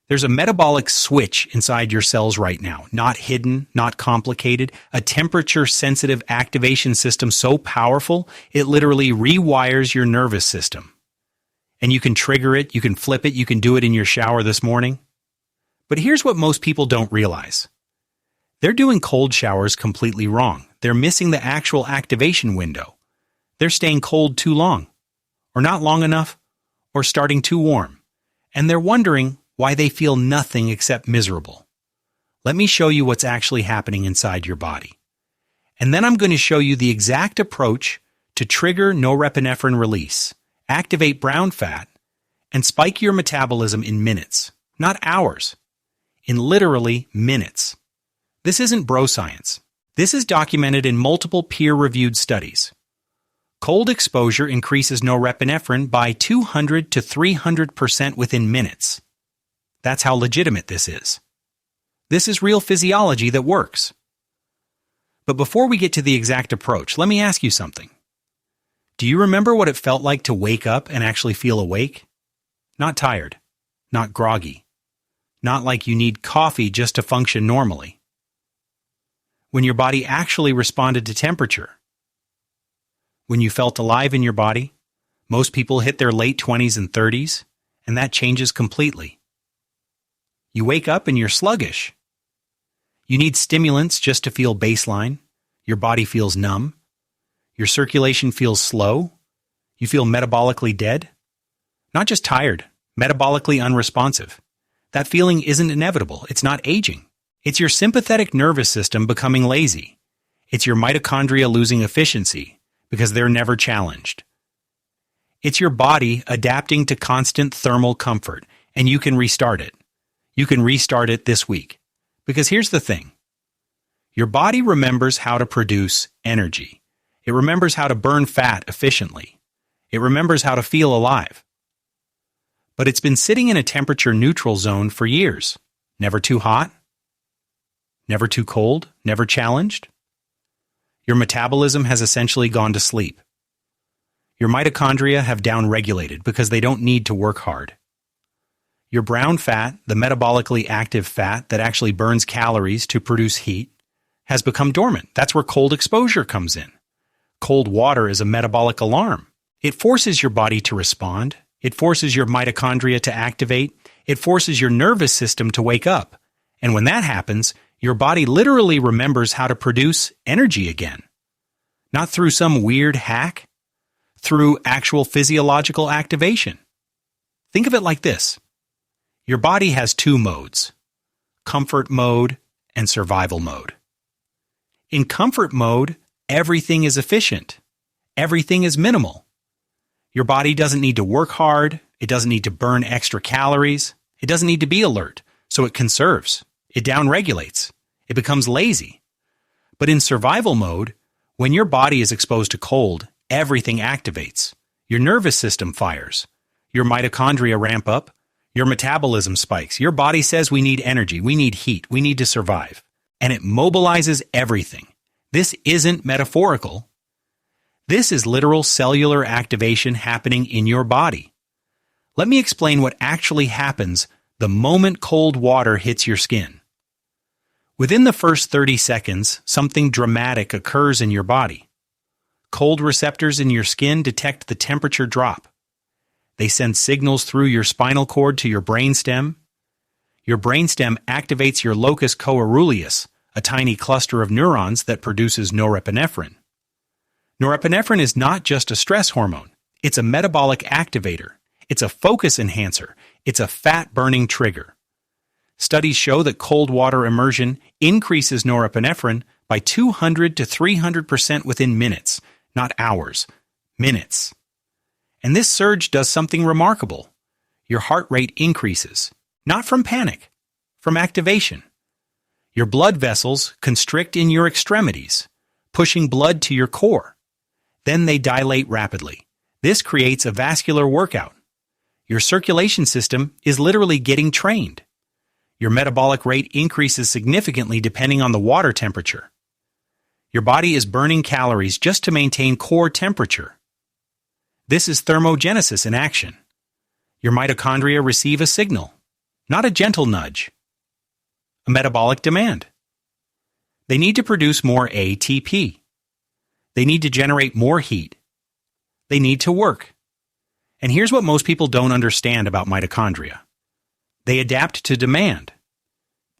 There's a metabolic switch inside your cells right now, not hidden, not complicated, a temperature-sensitive activation system so powerful it literally rewires your nervous system. And you can trigger it, you can flip it, you can do it in your shower this morning. But here's what most people don't realize. They're doing cold showers completely wrong. They're missing the actual activation window. They're staying cold too long, or not long enough, or starting too warm. And they're wondering why they feel nothing except miserable. Let me show you what's actually happening inside your body. And then I'm going to show you the exact approach to trigger norepinephrine release, activate brown fat, and spike your metabolism in minutes, not hours, in literally minutes. This isn't bro science. This is documented in multiple peer-reviewed studies. Cold exposure increases norepinephrine by 200 to 300% within minutes. That's how legitimate this is. This is real physiology that works. But before we get to the exact approach, let me ask you something. Do you remember what it felt like to wake up and actually feel awake? Not tired, not groggy, not like you need coffee just to function normally. When your body actually responded to temperature. When you felt alive in your body, most people hit their late 20s and 30s, and that changes completely. You wake up and you're sluggish. You need stimulants just to feel baseline. Your body feels numb. Your circulation feels slow. You feel metabolically dead. Not just tired, metabolically unresponsive. That feeling isn't inevitable. It's not aging. It's your sympathetic nervous system becoming lazy. It's your mitochondria losing efficiency because they're never challenged. It's your body adapting to constant thermal comfort, and you can restart it. You can restart it this week. Because here's the thing. Your body remembers how to produce energy. It remembers how to burn fat efficiently. It remembers how to feel alive. But it's been sitting in a temperature neutral zone for years. Never too hot. Never too cold. Never challenged. Your metabolism has essentially gone to sleep. Your mitochondria have downregulated because they don't need to work hard. Your brown fat, the metabolically active fat that actually burns calories to produce heat, has become dormant. That's where cold exposure comes in. Cold water is a metabolic alarm. It forces your body to respond. It forces your mitochondria to activate. It forces your nervous system to wake up. And when that happens, your body literally remembers how to produce energy again. Not through some weird hack, through actual physiological activation. Think of it like this. Your body has two modes, comfort mode and survival mode. In comfort mode, everything is efficient. Everything is minimal. Your body doesn't need to work hard. It doesn't need to burn extra calories. It doesn't need to be alert, so it conserves. It downregulates. It becomes lazy. But in survival mode, when your body is exposed to cold, everything activates. Your nervous system fires. Your mitochondria ramp up. Your metabolism spikes. Your body says we need energy, we need heat, we need to survive. And it mobilizes everything. This isn't metaphorical. This is literal cellular activation happening in your body. Let me explain what actually happens the moment cold water hits your skin. Within the first 30 seconds, something dramatic occurs in your body. Cold receptors in your skin detect the temperature drop. They send signals through your spinal cord to your brainstem. Your brainstem activates your locus coeruleus, a tiny cluster of neurons that produces norepinephrine. Norepinephrine is not just a stress hormone. It's a metabolic activator. It's a focus enhancer. It's a fat-burning trigger. Studies show that cold water immersion increases norepinephrine by 200 to 300% within minutes, not hours, minutes. And this surge does something remarkable. Your heart rate increases, not from panic, from activation. Your blood vessels constrict in your extremities, pushing blood to your core. Then they dilate rapidly. This creates a vascular workout. Your circulation system is literally getting trained. Your metabolic rate increases significantly depending on the water temperature. Your body is burning calories just to maintain core temperature. This is thermogenesis in action. Your mitochondria receive a signal. not a gentle nudge. A metabolic demand. They need to produce more ATP. They need to generate more heat. They need to work. And here's what most people don't understand about mitochondria. They adapt to demand.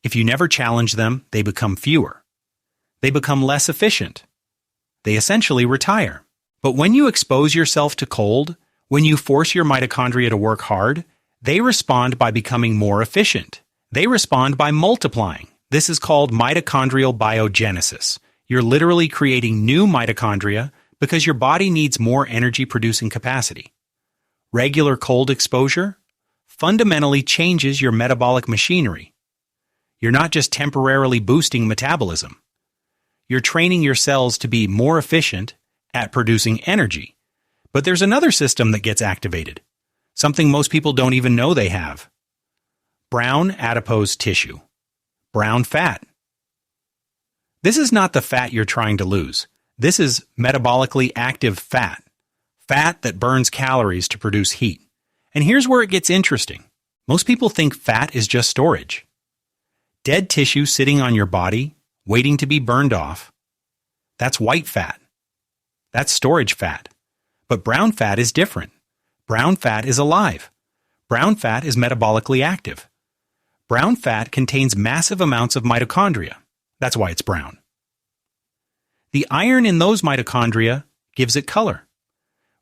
If you never challenge them, they become fewer. They become less efficient. They essentially retire. But when you expose yourself to cold, when you force your mitochondria to work hard, they respond by becoming more efficient. They respond by multiplying. This is called mitochondrial biogenesis. You're literally creating new mitochondria because your body needs more energy-producing capacity. Regular cold exposure fundamentally changes your metabolic machinery. You're not just temporarily boosting metabolism. You're training your cells to be more efficient at producing energy. But there's another system that gets activated, something most people don't even know they have. Brown adipose tissue. Brown fat. This is not the fat you're trying to lose. This is metabolically active fat. Fat that burns calories to produce heat. And here's where it gets interesting. Most people think fat is just storage. Dead tissue sitting on your body, waiting to be burned off. That's white fat. That's storage fat. But brown fat is different. Brown fat is alive. Brown fat is metabolically active. Brown fat contains massive amounts of mitochondria. That's why it's brown. The iron in those mitochondria gives it color.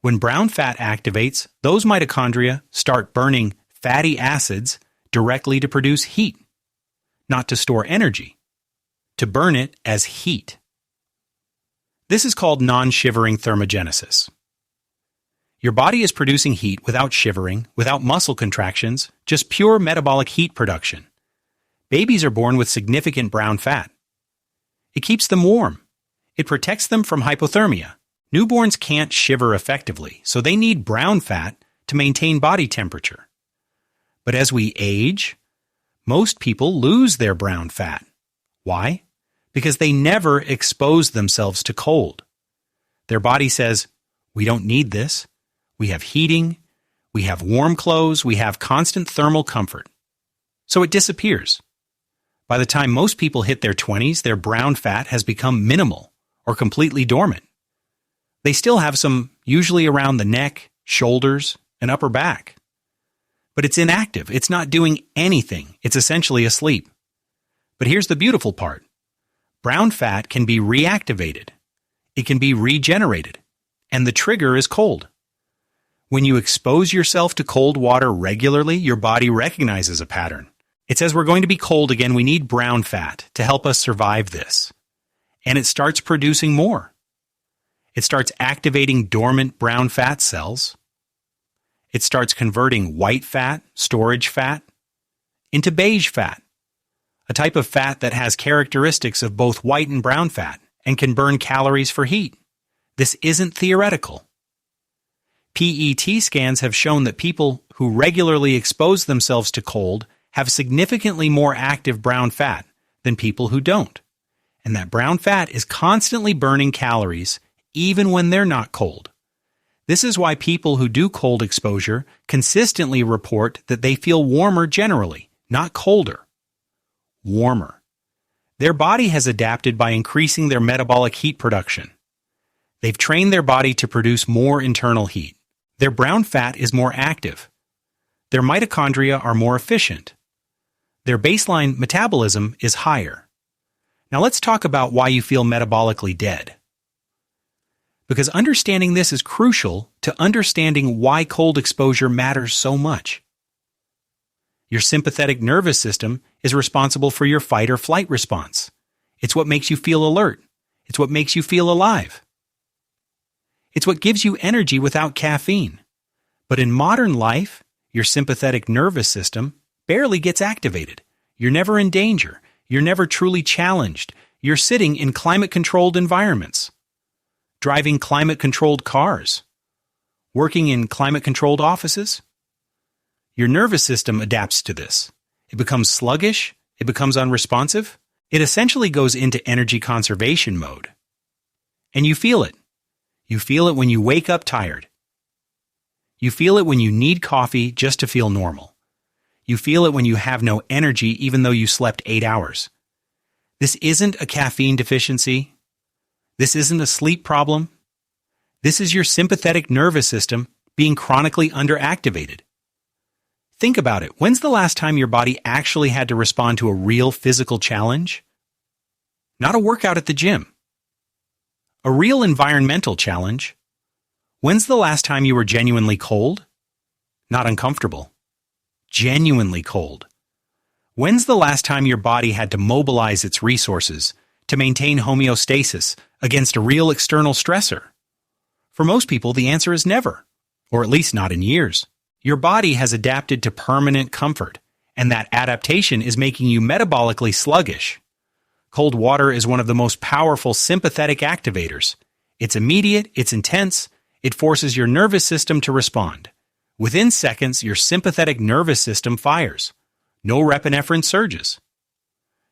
When brown fat activates, those mitochondria start burning fatty acids directly to produce heat, not to store energy, to burn it as heat. This is called non-shivering thermogenesis. Your body is producing heat without shivering, without muscle contractions, just pure metabolic heat production. Babies are born with significant brown fat. It keeps them warm. It protects them from hypothermia. Newborns can't shiver effectively, so they need brown fat to maintain body temperature. But as we age, most people lose their brown fat. Why? Because they never expose themselves to cold. Their body says, we don't need this. We have heating, we have warm clothes, we have constant thermal comfort. So it disappears. By the time most people hit their 20s, their brown fat has become minimal or completely dormant. They still have some, usually around the neck, shoulders, and upper back. But it's inactive. It's not doing anything. It's essentially asleep. But here's the beautiful part. Brown fat can be reactivated. It can be regenerated. And the trigger is cold. When you expose yourself to cold water regularly, your body recognizes a pattern. It says we're going to be cold again. We need brown fat to help us survive this. And it starts producing more. It starts activating dormant brown fat cells. It starts converting white fat, storage fat, into beige fat, a type of fat that has characteristics of both white and brown fat and can burn calories for heat. This isn't theoretical. PET scans have shown that people who regularly expose themselves to cold have significantly more active brown fat than people who don't. And that brown fat is constantly burning calories even when they're not cold. This is why people who do cold exposure consistently report that they feel warmer generally, not colder. Warmer. Their body has adapted by increasing their metabolic heat production. They've trained their body to produce more internal heat. Their brown fat is more active. Their mitochondria are more efficient. Their baseline metabolism is higher. Now let's talk about why you feel metabolically dead. Because understanding this is crucial to understanding why cold exposure matters so much. Your sympathetic nervous system is responsible for your fight or flight response. It's what makes you feel alert. It's what makes you feel alive. It's what gives you energy without caffeine. But in modern life, your sympathetic nervous system barely gets activated. You're never in danger. You're never truly challenged. You're sitting in climate-controlled environments, driving climate-controlled cars, working in climate-controlled offices. Your nervous system adapts to this. It becomes sluggish. It becomes unresponsive. It essentially goes into energy conservation mode. And you feel it. You feel it when you wake up tired. You feel it when you need coffee just to feel normal. You feel it when you have no energy even though you slept 8 hours. This isn't a caffeine deficiency. This isn't a sleep problem. This is your sympathetic nervous system being chronically underactivated. Think about it. When's the last time your body actually had to respond to a real physical challenge? Not a workout at the gym. A real environmental challenge. When's the last time you were genuinely cold? Not uncomfortable. Genuinely cold. When's the last time your body had to mobilize its resources to maintain homeostasis against a real external stressor? For most people, the answer is never, or at least not in years. Your body has adapted to permanent comfort, and that adaptation is making you metabolically sluggish. Cold water is one of the most powerful sympathetic activators. It's immediate, it's intense, it forces your nervous system to respond. Within seconds, your sympathetic nervous system fires. Norepinephrine surges.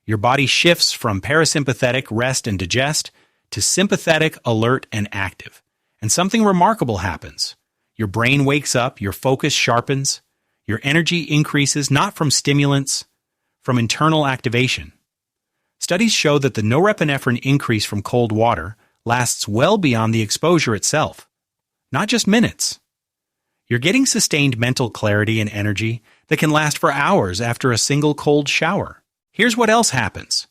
Your body shifts from parasympathetic rest and digest to sympathetic alert and active. And something remarkable happens. Your brain wakes up, your focus sharpens, your energy increases not from stimulants, from internal activation. Studies show that the norepinephrine increase from cold water lasts well beyond the exposure itself, not just minutes. You're getting sustained mental clarity and energy that can last for hours after a single cold shower. Here's what else happens.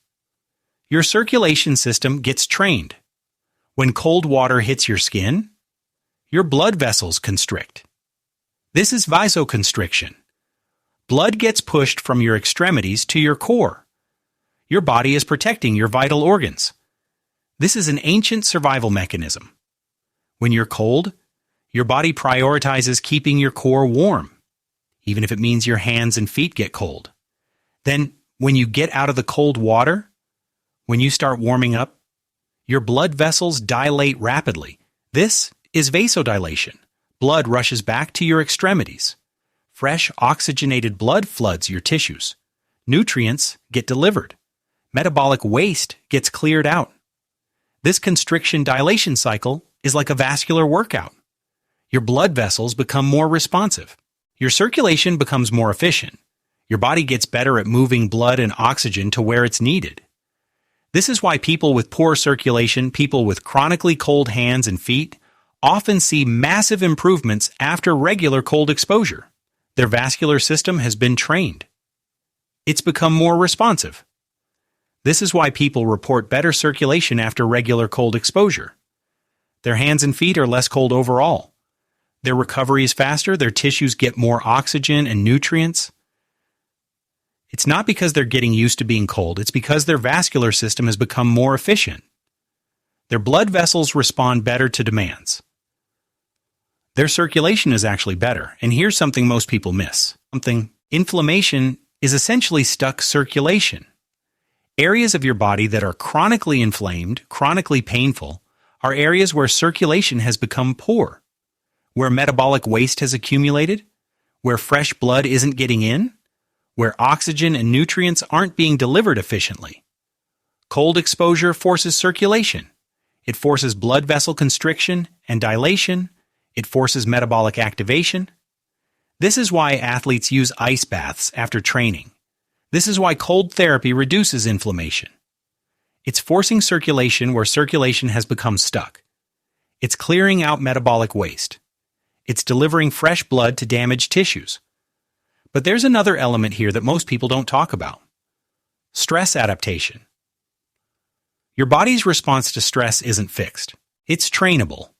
Your circulation system gets trained. When cold water hits your skin, your blood vessels constrict. This is vasoconstriction. Blood gets pushed from your extremities to your core. Your body is protecting your vital organs. This is an ancient survival mechanism. When you're cold, your body prioritizes keeping your core warm, even if it means your hands and feet get cold. Then, when you get out of the cold water, when you start warming up, your blood vessels dilate rapidly. This is vasodilation. Blood rushes back to your extremities. Fresh, oxygenated blood floods your tissues. Nutrients get delivered. Metabolic waste gets cleared out. This constriction-dilation cycle is like a vascular workout. Your blood vessels become more responsive. Your circulation becomes more efficient. Your body gets better at moving blood and oxygen to where it's needed. This is why people with poor circulation, people with chronically cold hands and feet, often see massive improvements after regular cold exposure. Their vascular system has been trained. It's become more responsive. This is why people report better circulation after regular cold exposure. Their hands and feet are less cold overall. Their recovery is faster, their tissues get more oxygen and nutrients. It's not because they're getting used to being cold, it's because their vascular system has become more efficient. Their blood vessels respond better to demands. Their circulation is actually better, and here's something most people miss. Inflammation is essentially stuck circulation. Areas of your body that are chronically inflamed, chronically painful, are areas where circulation has become poor, where metabolic waste has accumulated, where fresh blood isn't getting in, where oxygen and nutrients aren't being delivered efficiently. Cold exposure forces circulation. It forces blood vessel constriction and dilation. It forces metabolic activation. This is why athletes use ice baths after training. This is why cold therapy reduces inflammation. It's forcing circulation where circulation has become stuck. It's clearing out metabolic waste. It's delivering fresh blood to damaged tissues. But there's another element here that most people don't talk about. Stress adaptation. Your body's response to stress isn't fixed. It's trainable.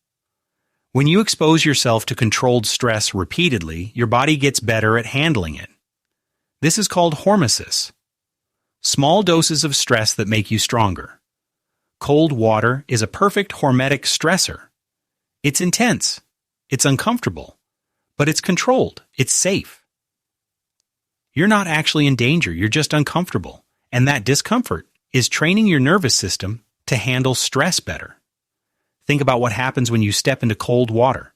When you expose yourself to controlled stress repeatedly, your body gets better at handling it. This is called hormesis. Small doses of stress that make you stronger. Cold water is a perfect hormetic stressor. It's intense. It's uncomfortable. But it's controlled. It's safe. You're not actually in danger. You're just uncomfortable. And that discomfort is training your nervous system to handle stress better. Think about what happens when you step into cold water.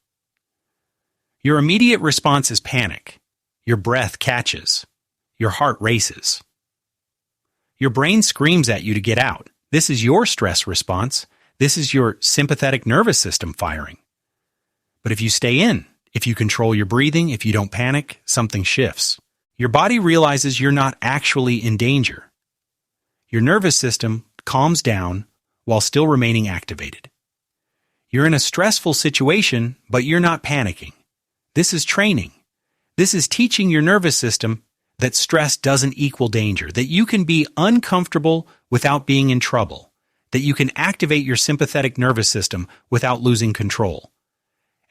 Your immediate response is panic. Your breath catches. Your heart races. Your brain screams at you to get out. This is your stress response. This is your sympathetic nervous system firing. But if you stay in, if you control your breathing, if you don't panic, something shifts. Your body realizes you're not actually in danger. Your nervous system calms down while still remaining activated. You're in a stressful situation, but you're not panicking. This is training. This is teaching your nervous system that stress doesn't equal danger, that you can be uncomfortable without being in trouble, that you can activate your sympathetic nervous system without losing control.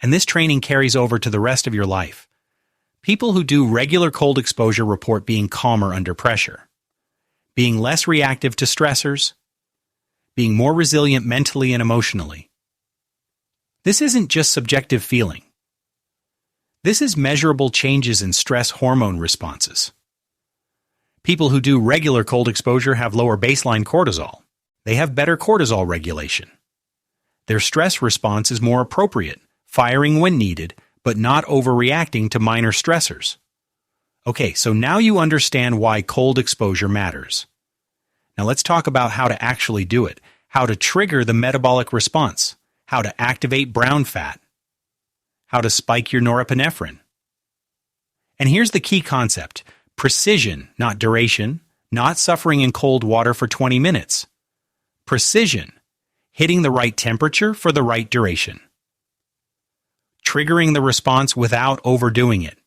And this training carries over to the rest of your life. People who do regular cold exposure report being calmer under pressure, being less reactive to stressors, being more resilient mentally and emotionally. This isn't just subjective feeling. This is measurable changes in stress hormone responses. People who do regular cold exposure have lower baseline cortisol. They have better cortisol regulation. Their stress response is more appropriate, firing when needed, but not overreacting to minor stressors. Okay, so now you understand why cold exposure matters. Now let's talk about how to actually do it, how to trigger the metabolic response, how to activate brown fat, how to spike your norepinephrine. And here's the key concept: precision, not duration, not suffering in cold water for 20 minutes. Precision, hitting the right temperature for the right duration. Triggering the response without overdoing it.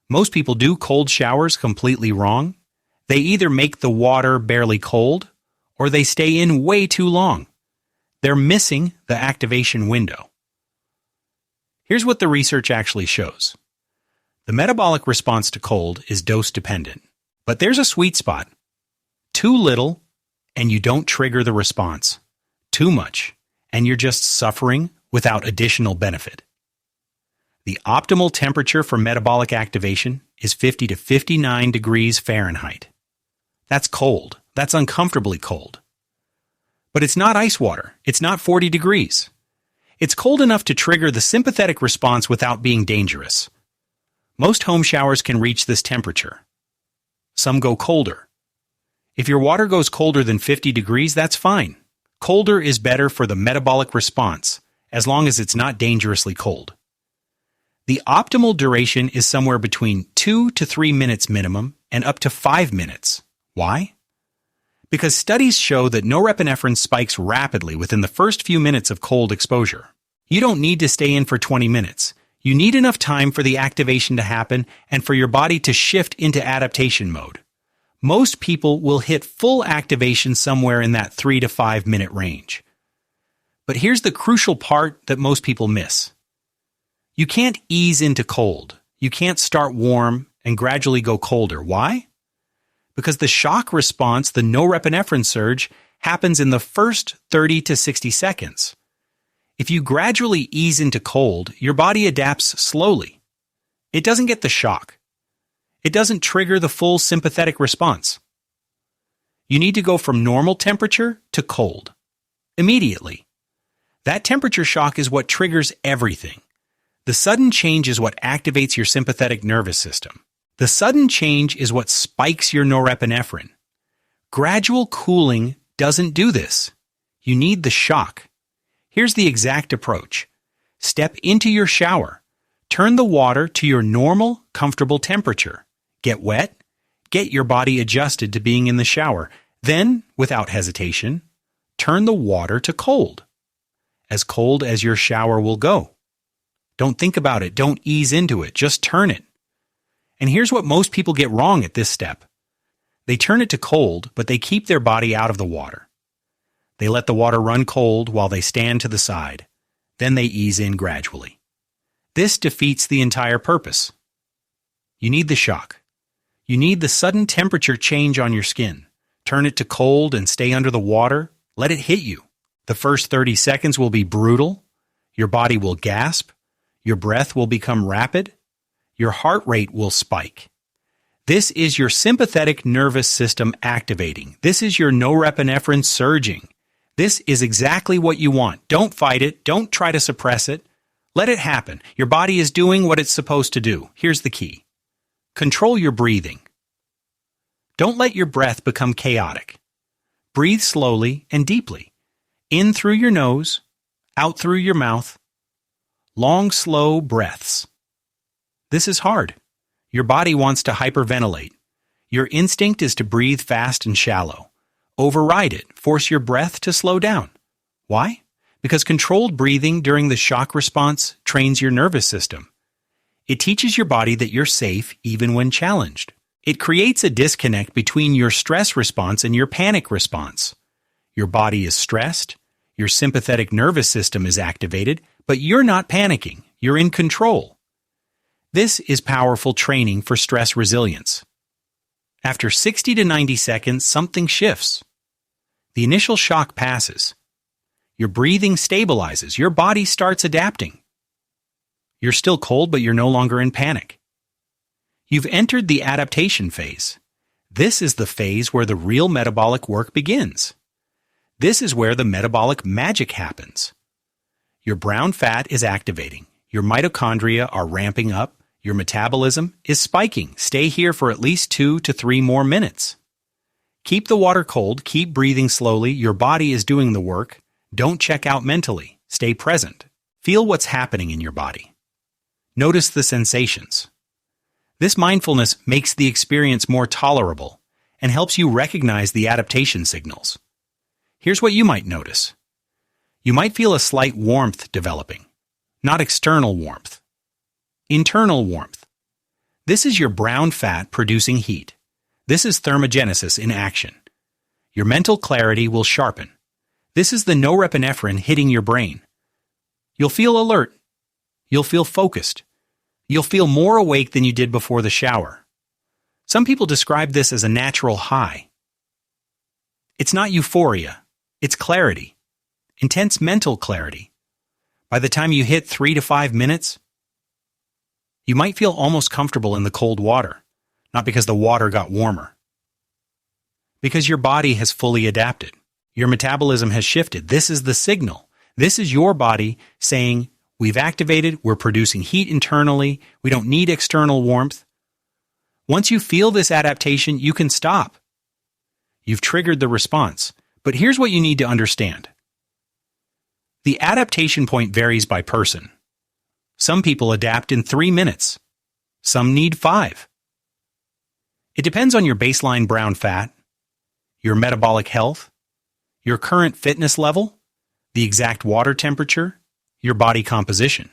Most people do cold showers completely wrong. They either make the water barely cold, or they stay in way too long. They're missing the activation window. Here's what the research actually shows. The metabolic response to cold is dose-dependent, but there's a sweet spot. Too little, and you don't trigger the response. Too much, and you're just suffering without additional benefit. The optimal temperature for metabolic activation is 50 to 59 degrees Fahrenheit. That's cold. That's uncomfortably cold. But it's not ice water. It's not 40 degrees. It's cold enough to trigger the sympathetic response without being dangerous. Most home showers can reach this temperature. Some go colder. If your water goes colder than 50 degrees, that's fine. Colder is better for the metabolic response, as long as it's not dangerously cold. The optimal duration is somewhere between 2 to 3 minutes minimum and up to 5 minutes. Why? Because studies show that norepinephrine spikes rapidly within the first few minutes of cold exposure. You don't need to stay in for 20 minutes. You need enough time for the activation to happen and for your body to shift into adaptation mode. Most people will hit full activation somewhere in that 3 to 5 minute range. But here's the crucial part that most people miss. You can't ease into cold. You can't start warm and gradually go colder. Why? Because the shock response, the norepinephrine surge, happens in the first 30 to 60 seconds. If you gradually ease into cold, your body adapts slowly. It doesn't get the shock. It doesn't trigger the full sympathetic response. You need to go from normal temperature to cold. Immediately. That temperature shock is what triggers everything. The sudden change is what activates your sympathetic nervous system. The sudden change is what spikes your norepinephrine. Gradual cooling doesn't do this. You need the shock. Here's the exact approach. Step into your shower. Turn the water to your normal, comfortable temperature. Get wet. Get your body adjusted to being in the shower. Then, without hesitation, turn the water to cold as your shower will go. Don't think about it. Don't ease into it. Just turn it. And here's what most people get wrong at this step. They turn it to cold, but they keep their body out of the water. They let the water run cold while they stand to the side. Then they ease in gradually. This defeats the entire purpose. You need the shock. You need the sudden temperature change on your skin. Turn it to cold and stay under the water. Let it hit you. The first 30 seconds will be brutal. Your body will gasp. Your breath will become rapid. Your heart rate will spike. This is your sympathetic nervous system activating. This is your norepinephrine surging. This is exactly what you want. Don't fight it. Don't try to suppress it. Let it happen. Your body is doing what it's supposed to do. Here's the key. Control your breathing. Don't let your breath become chaotic. Breathe slowly and deeply. In through your nose, out through your mouth. Long, slow breaths. This is hard. Your body wants to hyperventilate. Your instinct is to breathe fast and shallow. Override it. Force your breath to slow down. Why? Because controlled breathing during the shock response trains your nervous system. It teaches your body that you're safe even when challenged. It creates a disconnect between your stress response and your panic response. Your body is stressed, your sympathetic nervous system is activated, but you're not panicking. You're in control. This is powerful training for stress resilience. After 60 to 90 seconds, something shifts. The initial shock passes. Your breathing stabilizes. Your body starts adapting. You're still cold, but you're no longer in panic. You've entered the adaptation phase. This is the phase where the real metabolic work begins. This is where the metabolic magic happens. Your brown fat is activating. Your mitochondria are ramping up. Your metabolism is spiking. Stay here for at least 2 to 3 more minutes. Keep the water cold. Keep breathing slowly. Your body is doing the work. Don't check out mentally. Stay present. Feel what's happening in your body. Notice the sensations. This mindfulness makes the experience more tolerable and helps you recognize the adaptation signals. Here's what you might notice. You might feel a slight warmth developing, not external warmth. Internal warmth. This is your brown fat producing heat. This is thermogenesis in action. Your mental clarity will sharpen. This is the norepinephrine hitting your brain. You'll feel alert. You'll feel focused. You'll feel more awake than you did before the shower. Some people describe this as a natural high. It's not euphoria. It's clarity. Intense mental clarity. By the time you hit 3 to 5 minutes, you might feel almost comfortable in the cold water, not because the water got warmer. Because your body has fully adapted. Your metabolism has shifted. This is the signal. This is your body saying, we've activated, we're producing heat internally, we don't need external warmth. Once you feel this adaptation, you can stop. You've triggered the response. But here's what you need to understand. The adaptation point varies by person. Some people adapt in 3 minutes. Some need 5. It depends on your baseline brown fat, your metabolic health, your current fitness level, the exact water temperature, your body composition.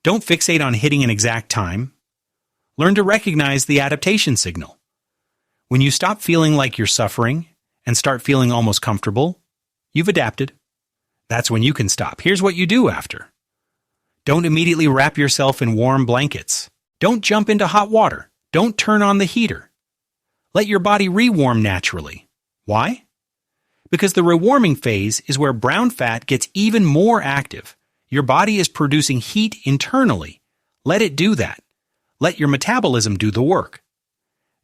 Don't fixate on hitting an exact time. Learn to recognize the adaptation signal. When you stop feeling like you're suffering and start feeling almost comfortable, you've adapted. That's when you can stop. Here's what you do after. Don't immediately wrap yourself in warm blankets. Don't jump into hot water. Don't turn on the heater. Let your body rewarm naturally. Why? Because the rewarming phase is where brown fat gets even more active. Your body is producing heat internally. Let it do that. Let your metabolism do the work.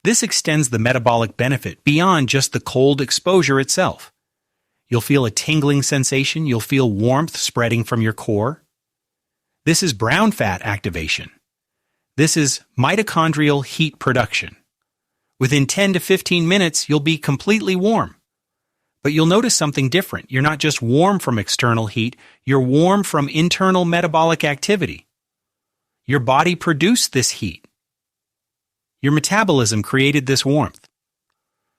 This extends the metabolic benefit beyond just the cold exposure itself. You'll feel a tingling sensation. You'll feel warmth spreading from your core. This is brown fat activation. This is mitochondrial heat production. Within 10 to 15 minutes, you'll be completely warm. But you'll notice something different. You're not just warm from external heat, you're warm from internal metabolic activity. Your body produced this heat. Your metabolism created this warmth.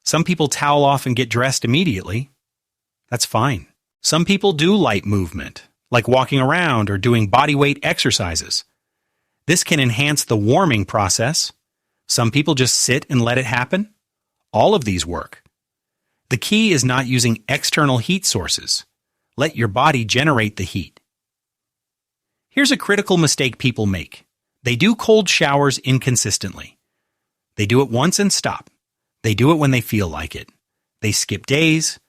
Some people towel off and get dressed immediately. That's fine. Some people do light movement, like walking around or doing bodyweight exercises. This can enhance the warming process. Some people just sit and let it happen. All of these work. The key is not using external heat sources. Let your body generate the heat. Here's a critical mistake people make. They do cold showers inconsistently. They do it once and stop. They do it when they feel like it. They skip days.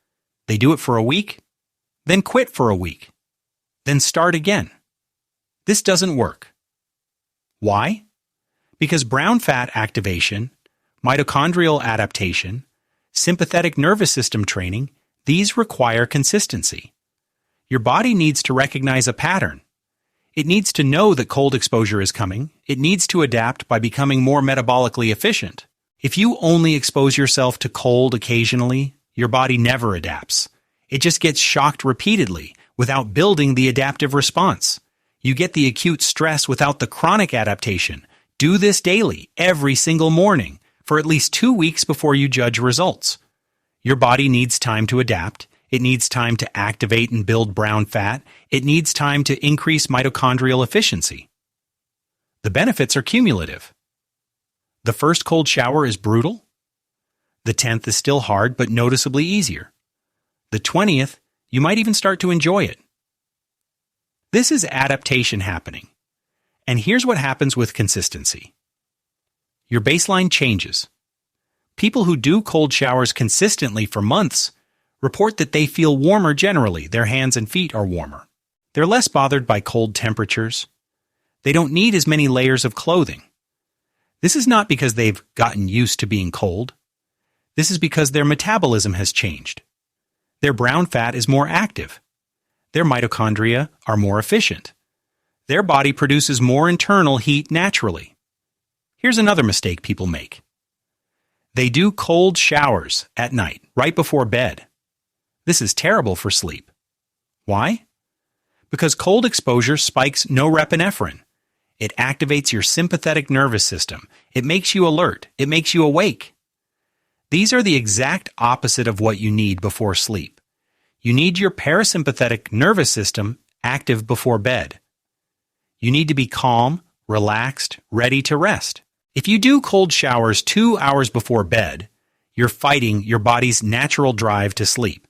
They do it for a week, then quit for a week, then start again. This doesn't work. Why? Because brown fat activation, mitochondrial adaptation, sympathetic nervous system training, these require consistency. Your body needs to recognize a pattern. It needs to know that cold exposure is coming. It needs to adapt by becoming more metabolically efficient. If you only expose yourself to cold occasionally, your body never adapts. It just gets shocked repeatedly without building the adaptive response. You get the acute stress without the chronic adaptation. Do this daily, every single morning, for at least 2 weeks before you judge results. Your body needs time to adapt. It needs time to activate and build brown fat. It needs time to increase mitochondrial efficiency. The benefits are cumulative. The first cold shower is brutal. The 10th is still hard, but noticeably easier. The 20th, you might even start to enjoy it. This is adaptation happening. And here's what happens with consistency. Your baseline changes. People who do cold showers consistently for months report that they feel warmer generally. Their hands and feet are warmer. They're less bothered by cold temperatures. They don't need as many layers of clothing. This is not because they've gotten used to being cold. This is because their metabolism has changed. Their brown fat is more active. Their mitochondria are more efficient. Their body produces more internal heat naturally. Here's another mistake people make. They do cold showers at night, right before bed. This is terrible for sleep. Why? Because cold exposure spikes norepinephrine. It activates your sympathetic nervous system. It makes you alert. It makes you awake. These are the exact opposite of what you need before sleep. You need your parasympathetic nervous system active before bed. You need to be calm, relaxed, ready to rest. If you do cold showers 2 hours before bed, you're fighting your body's natural drive to sleep.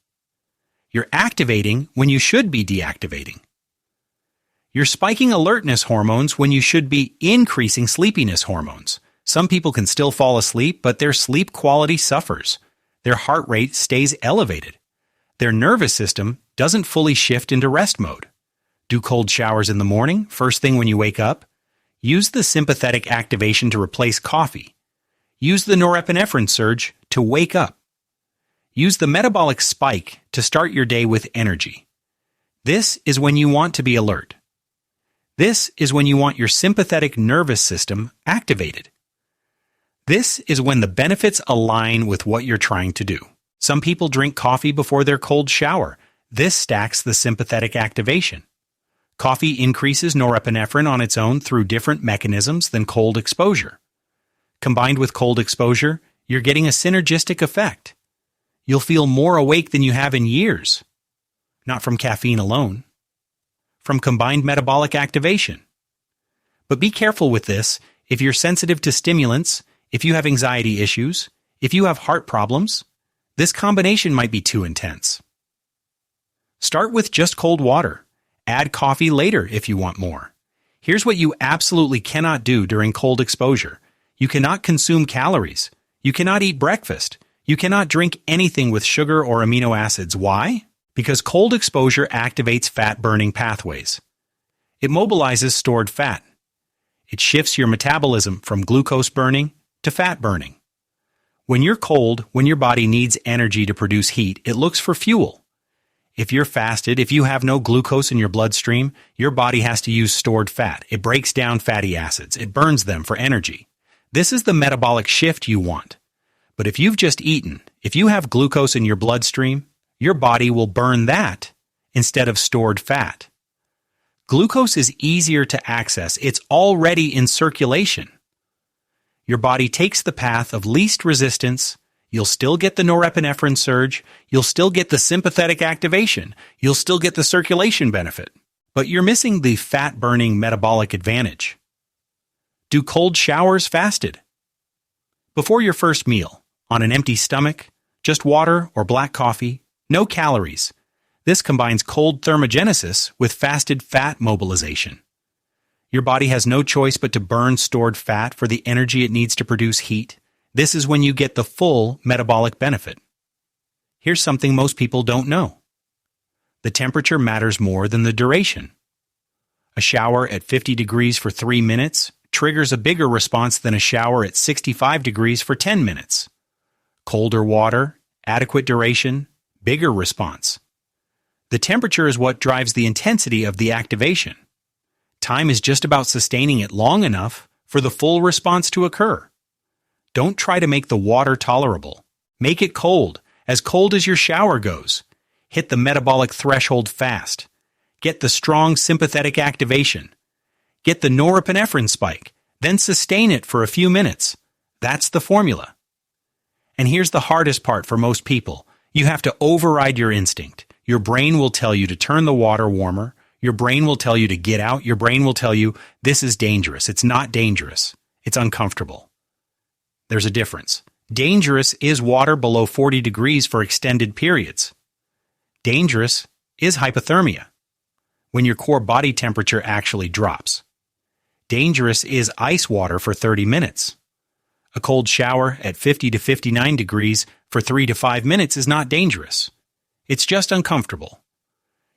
You're activating when you should be deactivating. You're spiking alertness hormones when you should be increasing sleepiness hormones. Some people can still fall asleep, but their sleep quality suffers. Their heart rate stays elevated. Their nervous system doesn't fully shift into rest mode. Do cold showers in the morning, first thing when you wake up. Use the sympathetic activation to replace coffee. Use the norepinephrine surge to wake up. Use the metabolic spike to start your day with energy. This is when you want to be alert. This is when you want your sympathetic nervous system activated. This is when the benefits align with what you're trying to do. Some people drink coffee before their cold shower. This stacks the sympathetic activation. Coffee increases norepinephrine on its own through different mechanisms than cold exposure. Combined with cold exposure, you're getting a synergistic effect. You'll feel more awake than you have in years. Not from caffeine alone. From combined metabolic activation. But be careful with this. If you're sensitive to stimulants, if you have anxiety issues, if you have heart problems, this combination might be too intense. Start with just cold water. Add coffee later if you want more. Here's what you absolutely cannot do during cold exposure. You cannot consume calories. You cannot eat breakfast. You cannot drink anything with sugar or amino acids. Why? Because cold exposure activates fat-burning pathways. It mobilizes stored fat. It shifts your metabolism from glucose burning to fat burning. When you're cold, when your body needs energy to produce heat, it looks for fuel. If you're fasted, if you have no glucose in your bloodstream, your body has to use stored fat. It breaks down fatty acids. It burns them for energy. This is the metabolic shift you want. But if you've just eaten, if you have glucose in your bloodstream, your body will burn that instead of stored fat. Glucose is easier to access. It's already in circulation. Your body takes the path of least resistance. You'll still get the norepinephrine surge. You'll still get the sympathetic activation. You'll still get the circulation benefit. But you're missing the fat-burning metabolic advantage. Do cold showers fasted. Before your first meal, on an empty stomach, just water or black coffee, no calories. This combines cold thermogenesis with fasted fat mobilization. Your body has no choice but to burn stored fat for the energy it needs to produce heat. This is when you get the full metabolic benefit. Here's something most people don't know. The temperature matters more than the duration. A shower at 50 degrees for 3 minutes triggers a bigger response than a shower at 65 degrees for 10 minutes. Colder water, adequate duration, bigger response. The temperature is what drives the intensity of the activation. Time is just about sustaining it long enough for the full response to occur. Don't try to make the water tolerable. Make it cold as your shower goes. Hit the metabolic threshold fast. Get the strong sympathetic activation. Get the norepinephrine spike. Then sustain it for a few minutes. That's the formula. And here's the hardest part for most people. You have to override your instinct. Your brain will tell you to turn the water warmer. Your brain will tell you to get out. Your brain will tell you, this is dangerous. It's not dangerous. It's uncomfortable. There's a difference. Dangerous is water below 40 degrees for extended periods. Dangerous is hypothermia, when your core body temperature actually drops. Dangerous is ice water for 30 minutes. A cold shower at 50 to 59 degrees for 3 to 5 minutes is not dangerous. It's just uncomfortable.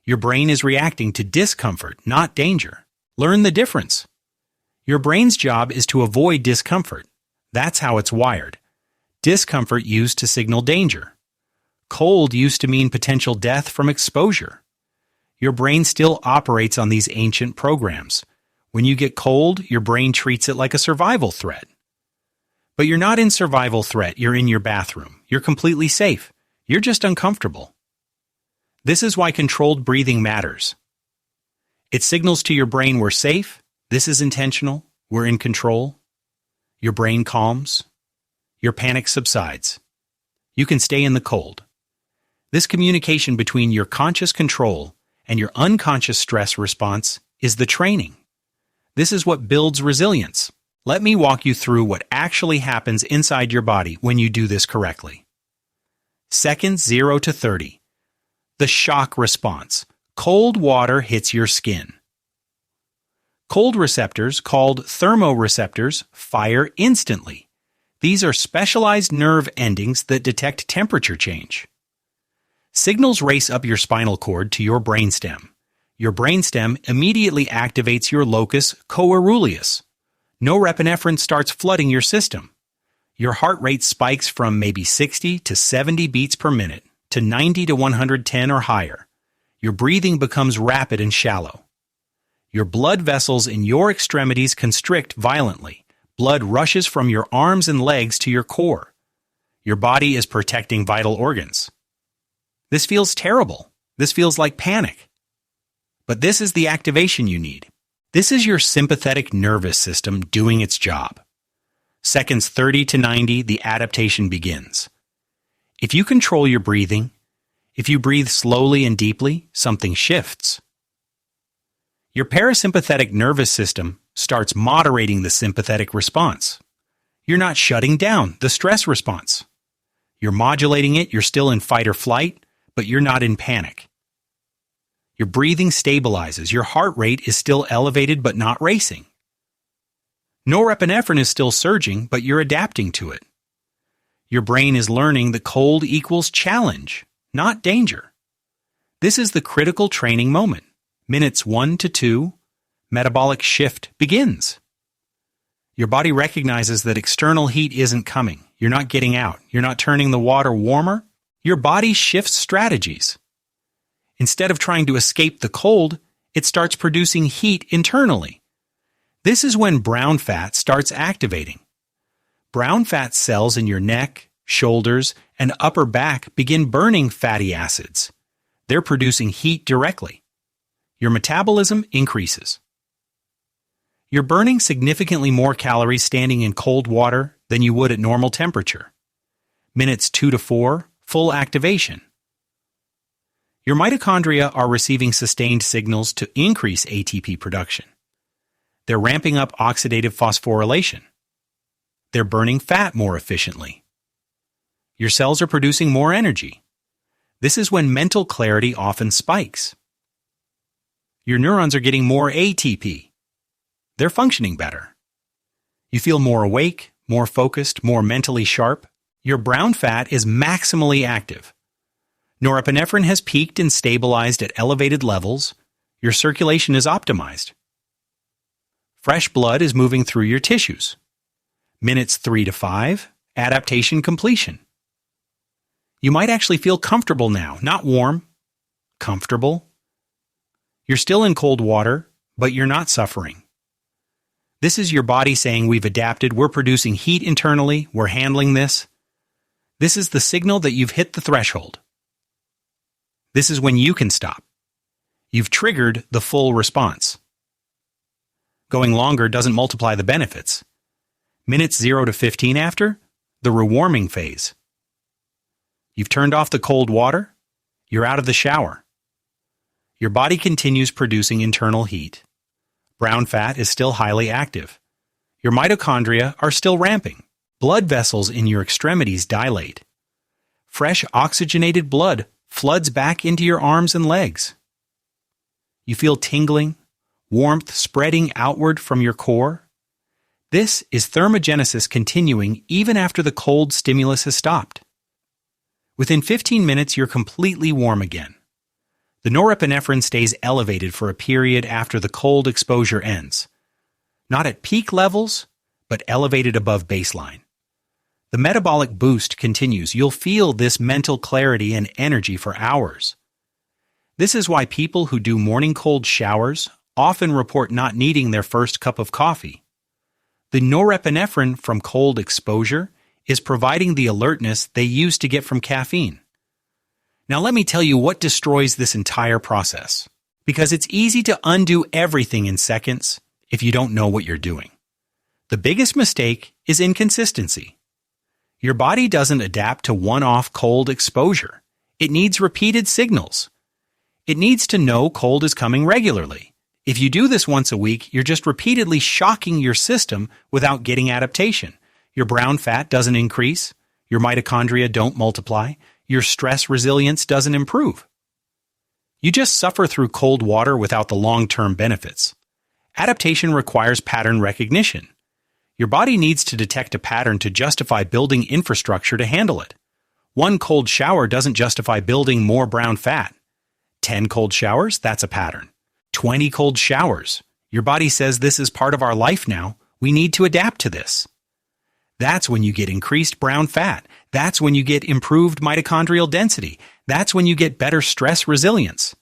Your brain is reacting to discomfort, not danger. Learn the difference. Your brain's job is to avoid discomfort. That's how it's wired. Discomfort used to signal danger. Cold used to mean potential death from exposure. Your brain still operates on these ancient programs. When you get cold, your brain treats it like a survival threat. But you're not in survival threat, you're in your bathroom. You're completely safe. You're just uncomfortable. This is why controlled breathing matters. It signals to your brain we're safe, this is intentional, we're in control. Your brain calms. Your panic subsides. You can stay in the cold. This communication between your conscious control and your unconscious stress response is the training. This is what builds resilience. Let me walk you through what actually happens inside your body when you do this correctly. Seconds 0 to 30. The shock response. Cold water hits your skin. Cold receptors, called thermoreceptors, fire instantly. These are specialized nerve endings that detect temperature change. Signals race up your spinal cord to your brainstem. Your brainstem immediately activates your locus coeruleus. Norepinephrine starts flooding your system. Your heart rate spikes from maybe 60 to 70 beats per minute to 90 to 110 or higher. Your breathing becomes rapid and shallow. Your blood vessels in your extremities constrict violently. Blood rushes from your arms and legs to your core. Your body is protecting vital organs. This feels terrible. This feels like panic. But this is the activation you need. This is your sympathetic nervous system doing its job. Seconds 30 to 90, the adaptation begins. If you control your breathing, if you breathe slowly and deeply, something shifts. Your parasympathetic nervous system starts moderating the sympathetic response. You're not shutting down the stress response. You're modulating it, you're still in fight or flight, but you're not in panic. Your breathing stabilizes, your heart rate is still elevated but not racing. Norepinephrine is still surging, but you're adapting to it. Your brain is learning that cold equals challenge, not danger. This is the critical training moment. Minutes 1 to 2, metabolic shift begins. Your body recognizes that external heat isn't coming. You're not getting out. You're not turning the water warmer. Your body shifts strategies. Instead of trying to escape the cold, it starts producing heat internally. This is when brown fat starts activating. Brown fat cells in your neck, shoulders, and upper back begin burning fatty acids. They're producing heat directly. Your metabolism increases. You're burning significantly more calories standing in cold water than you would at normal temperature. Minutes 2 to 4, full activation. Your mitochondria are receiving sustained signals to increase ATP production. They're ramping up oxidative phosphorylation. They're burning fat more efficiently. Your cells are producing more energy. This is when mental clarity often spikes. Your neurons are getting more ATP. They're functioning better. You feel more awake, more focused, more mentally sharp. Your brown fat is maximally active. Norepinephrine has peaked and stabilized at elevated levels. Your circulation is optimized. Fresh blood is moving through your tissues. Minutes 3 to 5, adaptation completion. You might actually feel comfortable now, not warm. Comfortable. You're still in cold water, but you're not suffering. This is your body saying we've adapted, we're producing heat internally, we're handling this. This is the signal that you've hit the threshold. This is when you can stop. You've triggered the full response. Going longer doesn't multiply the benefits. Minutes 0 to 15 after, the rewarming phase. You've turned off the cold water. You're out of the shower. Your body continues producing internal heat. Brown fat is still highly active. Your mitochondria are still ramping. Blood vessels in your extremities dilate. Fresh oxygenated blood floods back into your arms and legs. You feel tingling, warmth spreading outward from your core. This is thermogenesis continuing even after the cold stimulus has stopped. Within 15 minutes, you're completely warm again. The norepinephrine stays elevated for a period after the cold exposure ends. Not at peak levels, but elevated above baseline. The metabolic boost continues. You'll feel this mental clarity and energy for hours. This is why people who do morning cold showers often report not needing their first cup of coffee. The norepinephrine from cold exposure is providing the alertness they used to get from caffeine. Now let me tell you what destroys this entire process, because it's easy to undo everything in seconds if you don't know what you're doing. The biggest mistake is inconsistency. Your body doesn't adapt to one-off cold exposure. It needs repeated signals. It needs to know cold is coming regularly. If you do this once a week, you're just repeatedly shocking your system without getting adaptation. Your brown fat doesn't increase. Your mitochondria don't multiply. Your stress resilience doesn't improve. You just suffer through cold water without the long-term benefits. Adaptation requires pattern recognition. Your body needs to detect a pattern to justify building infrastructure to handle it. One cold shower doesn't justify building more brown fat. 10 cold showers, that's a pattern. 20 cold showers. Your body says this is part of our life now. We need to adapt to this. That's when you get increased brown fat. That's when you get improved mitochondrial density. That's when you get better stress resilience.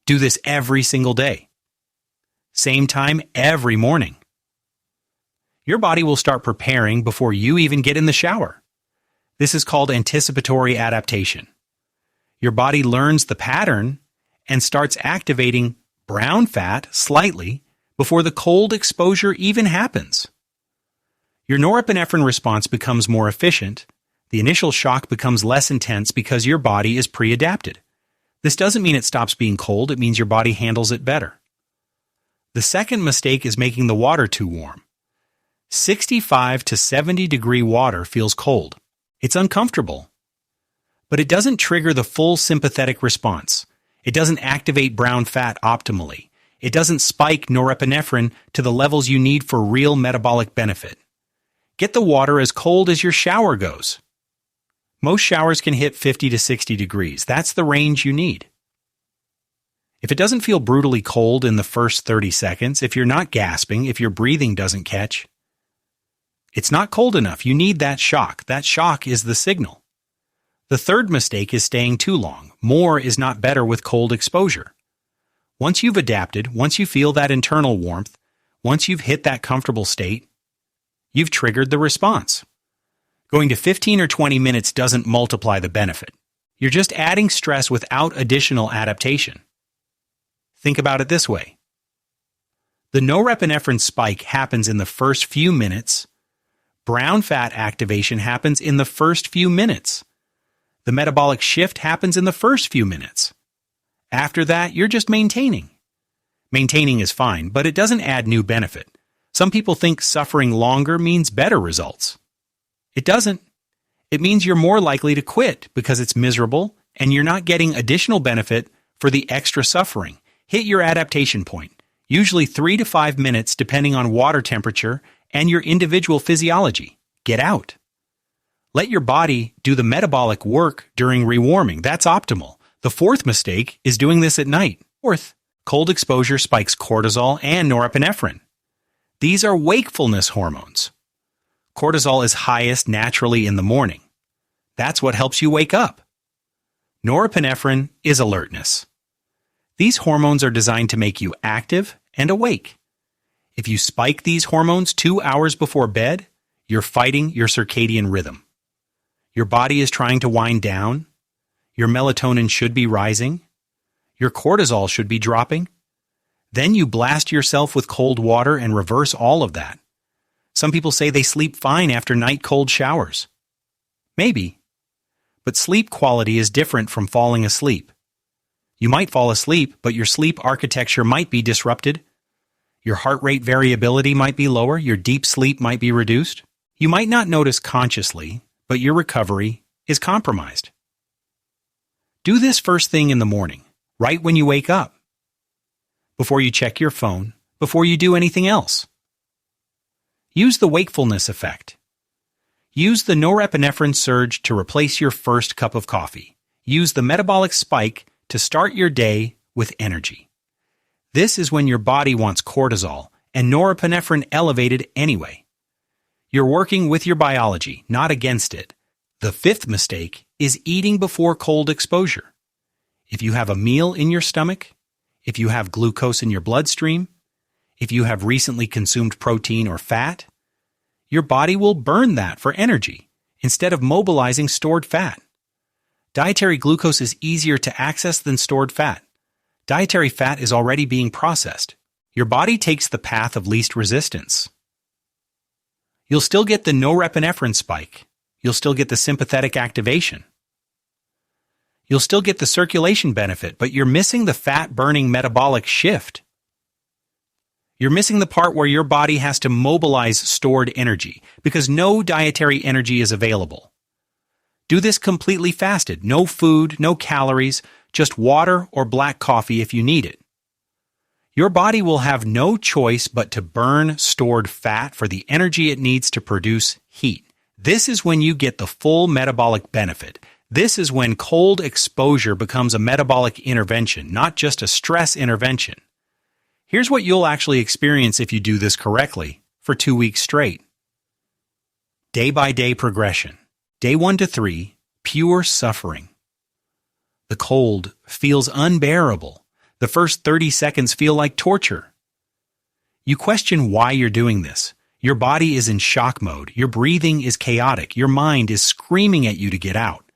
Do this every single day. Same time every morning. Your body will start preparing before you even get in the shower. This is called anticipatory adaptation. Your body learns the pattern and starts activating brown fat slightly before the cold exposure even happens. Your norepinephrine response becomes more efficient. The initial shock becomes less intense because your body is pre-adapted. This doesn't mean it stops being cold, it means your body handles it better. The second mistake is making the water too warm. 65 to 70 degree water feels cold. It's uncomfortable. But it doesn't trigger the full sympathetic response. It doesn't activate brown fat optimally. It doesn't spike norepinephrine to the levels you need for real metabolic benefit. Get the water as cold as your shower goes. Most showers can hit 50 to 60 degrees. That's the range you need. If it doesn't feel brutally cold in the first 30 seconds, if you're not gasping, if your breathing doesn't catch, it's not cold enough. You need that shock. That shock is the signal. The third mistake is staying too long. More is not better with cold exposure. Once you've adapted, once you feel that internal warmth, once you've hit that comfortable state, you've triggered the response. Going to 15 or 20 minutes doesn't multiply the benefit. You're just adding stress without additional adaptation. Think about it this way. The norepinephrine spike happens in the first few minutes. Brown fat activation happens in the first few minutes. The metabolic shift happens in the first few minutes. After that, you're just maintaining. Maintaining is fine, but it doesn't add new benefit. Some people think suffering longer means better results. It doesn't. It means you're more likely to quit because it's miserable and you're not getting additional benefit for the extra suffering. Hit your adaptation point, usually 3 to 5 minutes depending on water temperature and your individual physiology. Get out. Let your body do the metabolic work during rewarming. That's optimal. The fourth mistake is doing this at night. Fourth, cold exposure spikes cortisol and norepinephrine. These are wakefulness hormones. Cortisol is highest naturally in the morning. That's what helps you wake up. Norepinephrine is alertness. These hormones are designed to make you active and awake. If you spike these hormones 2 hours before bed, you're fighting your circadian rhythm. Your body is trying to wind down. Your melatonin should be rising. Your cortisol should be dropping. Then you blast yourself with cold water and reverse all of that. Some people say they sleep fine after night cold showers. Maybe. But sleep quality is different from falling asleep. You might fall asleep, but your sleep architecture might be disrupted. Your heart rate variability might be lower, your deep sleep might be reduced. You might not notice consciously, but your recovery is compromised. Do this first thing in the morning, right when you wake up. Before you check your phone, before you do anything else. Use the wakefulness effect. Use the norepinephrine surge to replace your first cup of coffee. Use the metabolic spike to start your day with energy. This is when your body wants cortisol and norepinephrine elevated anyway. You're working with your biology, not against it. The fifth mistake is eating before cold exposure. If you have a meal in your stomach, if you have glucose in your bloodstream, if you have recently consumed protein or fat, your body will burn that for energy instead of mobilizing stored fat. Dietary glucose is easier to access than stored fat. Dietary fat is already being processed. Your body takes the path of least resistance. You'll still get the norepinephrine spike. You'll still get the sympathetic activation. You'll still get the circulation benefit, but you're missing the fat-burning metabolic shift. You're missing the part where your body has to mobilize stored energy because no dietary energy is available. Do this completely fasted. No food, no calories, just water or black coffee if you need it. Your body will have no choice but to burn stored fat for the energy it needs to produce heat. This is when you get the full metabolic benefit. This is when cold exposure becomes a metabolic intervention, not just a stress intervention. Here's what you'll actually experience if you do this correctly for 2 weeks straight. Day-by-day progression. Day 1 to 3, pure suffering. The cold feels unbearable. The first 30 seconds feel like torture. You question why you're doing this. Your body is in shock mode. Your breathing is chaotic. Your mind is screaming at you to get out.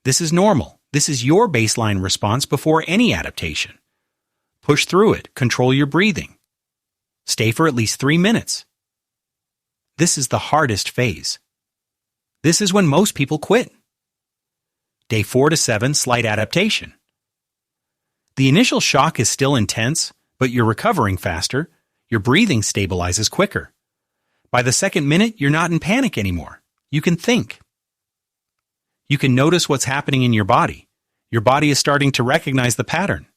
This is normal. This is your baseline response before any adaptation. Push through it. Control your breathing. Stay for at least 3 minutes. This is the hardest phase. This is when most people quit. Day 4 to 7, slight adaptation. The initial shock is still intense, but you're recovering faster. Your breathing stabilizes quicker. By the second minute, you're not in panic anymore. You can think. You can notice what's happening in your body. Your body is starting to recognize the pattern.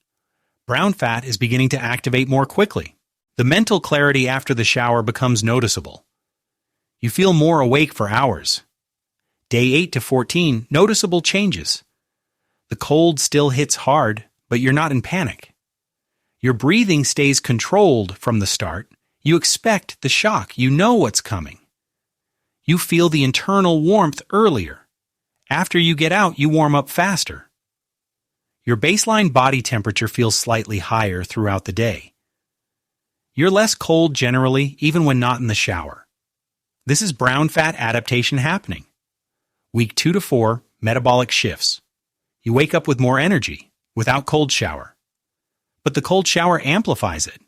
Brown fat is beginning to activate more quickly. The mental clarity after the shower becomes noticeable. You feel more awake for hours. Day 8 to 14, noticeable changes. The cold still hits hard, but you're not in panic. Your breathing stays controlled from the start. You expect the shock. You know what's coming. You feel the internal warmth earlier. After you get out, you warm up faster. Your baseline body temperature feels slightly higher throughout the day. You're less cold generally, even when not in the shower. This is brown fat adaptation happening. Week 2 to 4, metabolic shifts. You wake up with more energy, without cold shower. But the cold shower amplifies it.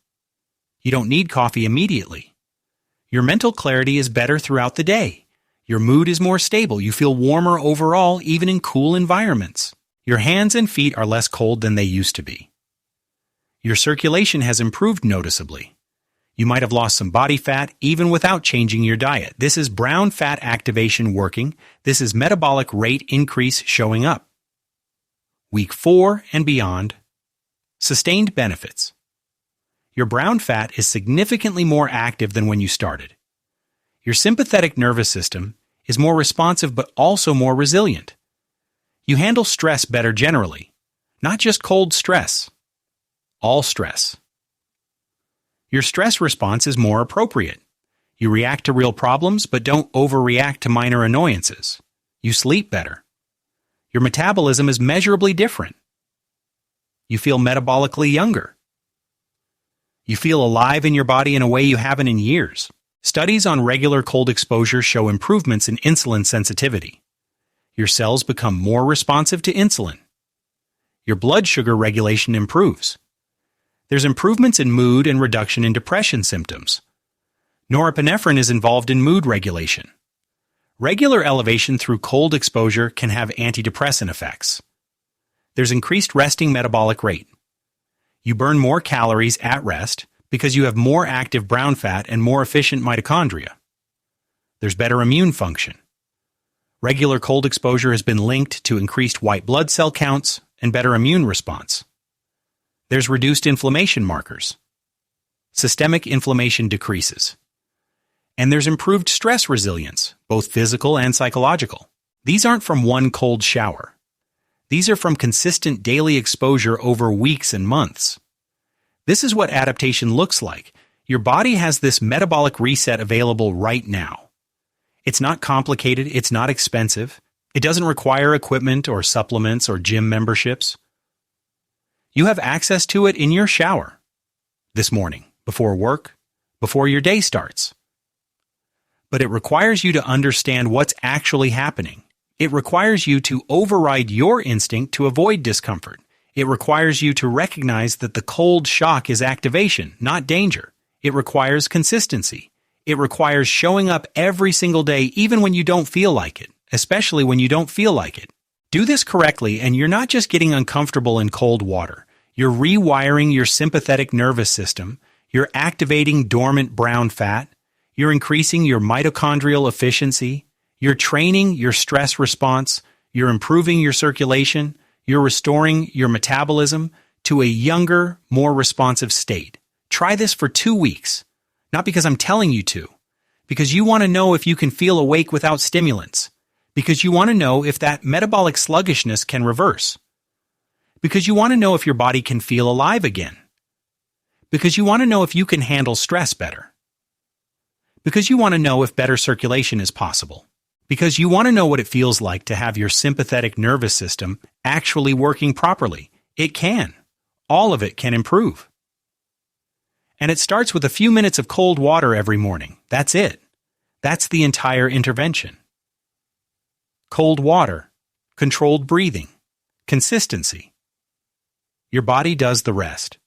You don't need coffee immediately. Your mental clarity is better throughout the day. Your mood is more stable. You feel warmer overall, even in cool environments. Your hands and feet are less cold than they used to be. Your circulation has improved noticeably. You might have lost some body fat even without changing your diet. This is brown fat activation working. This is metabolic rate increase showing up. Week 4 and beyond, sustained benefits. Your brown fat is significantly more active than when you started. Your sympathetic nervous system is more responsive but also more resilient. You handle stress better generally, not just cold stress, all stress. Your stress response is more appropriate. You react to real problems but don't overreact to minor annoyances. You sleep better. Your metabolism is measurably different. You feel metabolically younger. You feel alive in your body in a way you haven't in years. Studies on regular cold exposure show improvements in insulin sensitivity. Your cells become more responsive to insulin. Your blood sugar regulation improves. There's improvements in mood and reduction in depression symptoms. Norepinephrine is involved in mood regulation. Regular elevation through cold exposure can have antidepressant effects. There's increased resting metabolic rate. You burn more calories at rest because you have more active brown fat and more efficient mitochondria. There's better immune function. Regular cold exposure has been linked to increased white blood cell counts and better immune response. There's reduced inflammation markers. Systemic inflammation decreases. And there's improved stress resilience, both physical and psychological. These aren't from one cold shower. These are from consistent daily exposure over weeks and months. This is what adaptation looks like. Your body has this metabolic reset available right now. It's not complicated, it's not expensive. It doesn't require equipment or supplements or gym memberships. You have access to it in your shower this morning, before work, before your day starts. But it requires you to understand what's actually happening. It requires you to override your instinct to avoid discomfort. It requires you to recognize that the cold shock is activation, not danger. It requires consistency. It requires showing up every single day, even when you don't feel like it, especially when you don't feel like it. Do this correctly, and you're not just getting uncomfortable in cold water. You're rewiring your sympathetic nervous system. You're activating dormant brown fat. You're increasing your mitochondrial efficiency. You're training your stress response. You're improving your circulation. You're restoring your metabolism to a younger, more responsive state. Try this for 2 weeks. Not because I'm telling you to. Because you want to know if you can feel awake without stimulants. Because you want to know if that metabolic sluggishness can reverse. Because you want to know if your body can feel alive again. Because you want to know if you can handle stress better. Because you want to know if better circulation is possible. Because you want to know what it feels like to have your sympathetic nervous system actually working properly. It can. All of it can improve. And it starts with a few minutes of cold water every morning. That's it. That's the entire intervention. Cold water, controlled breathing, consistency. Your body does the rest.